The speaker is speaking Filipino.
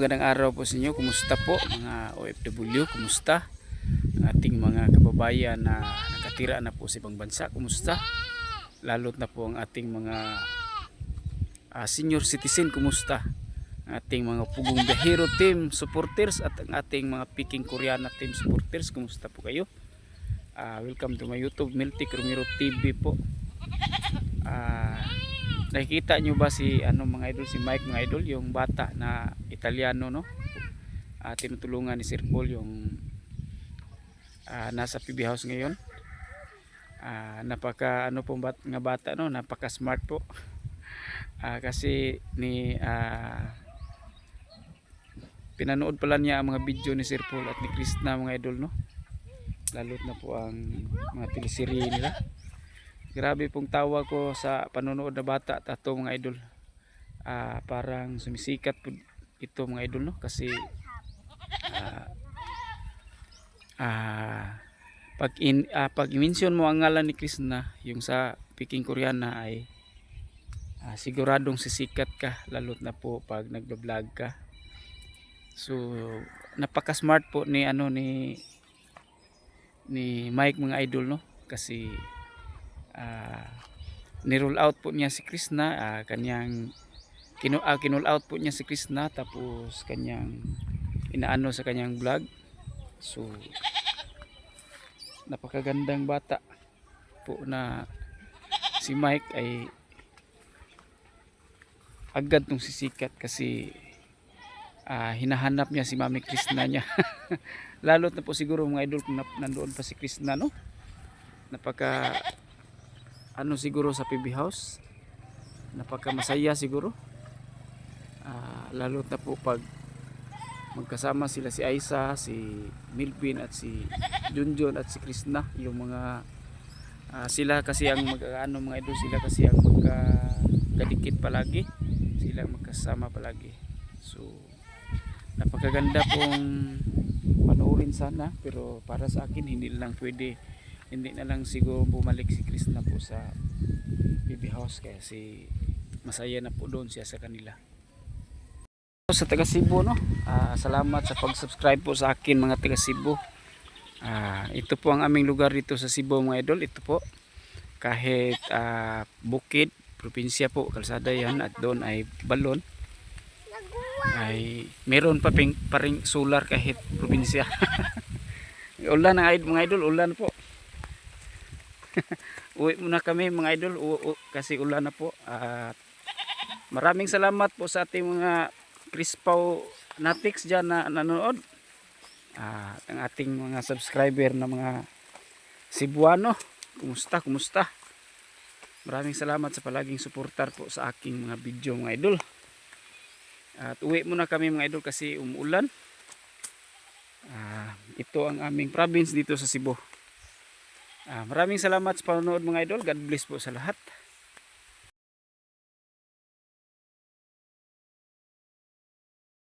Magandang araw po sa inyo. Kumusta po mga OFW? Kumusta ang ating mga kababayan na nakatira na po sa ibang bansa? Kumusta? Lalo't na po ang ating mga senior citizen. Kumusta? Ang ating mga Pugong Biyahero team supporters at ang ating mga Peking Koreana team supporters. Kumusta po kayo? Welcome to my YouTube, Miltic Romero TV po. Nakikita nyo ba si mga idol, si Mike mga idol, yung bata na Italiano, no? Tinutulungan ni Sir Paul, yung nasa PB House ngayon. Napaka po nga bata, no? Napaka smart po. Kasi pinanood pala niya ang mga video ni Sir Paul at ni Krishna mga idol, no? Lalo't na po ang mga teleserye nila. Grabe pong tawa ko sa panonood na bata at ito mga idol. Parang sumisikat po ito mga idol, no? Kasi pag i-mention mo ang ngalan ni Krishna, yung sa Peking Koreana, ay siguradong sisikat ka, lalo't na po pag nagba-vlog ka. So napaka-smart po ni ni Mike mga idol, no? Kasi ni-roll out po niya si Krishna, kinull out po niya si Krishna, tapos kanyang inaano sa kanyang vlog. So napakagandang bata po na si Mike ay agad nung sisikat kasi hinahanap niya si Mami Krishna niya. Lalo't na po siguro mga idol kung nandoon pa si Krishna, no? Napaka siguro sa PB House, napaka masaya siguro, lalo't na po pag magkasama sila, si Aisa, si Milvin at si Junjun at si Krishna, yung mga sila kasi ang mga idol, sila kasi ang magkadikit palagi, sila magkasama palagi. So napakaganda pong panoorin sana, pero para sa akin hindi na lang siguro bumalik si Krishna po sa PB House kasi masaya na po doon siya sa kanila. Sa taga Cebu, no? Salamat sa pag-subscribe po sa akin mga taga Cebu. Ito po ang aming lugar dito sa Cebu mga idol. Ito po, kahit bukid, probinsya po, kalsada yan, at doon ay balon, ay meron pa ring solar kahit probinsya. Ulan ang mga idol, ulan po. Uwi muna kami mga idol, kasi ulan na po. Maraming salamat po sa ating mga Crispaw Natics dyan na nanonood. Ang ating mga subscriber na mga Cebuano, kumusta? Maraming salamat sa palaging suportar po sa aking mga video mga idol. At uwi muna kami mga idol kasi umuulan. Ito ang aming province dito sa Cebu. Maraming salamat sa panonood mga idol. God bless po sa lahat.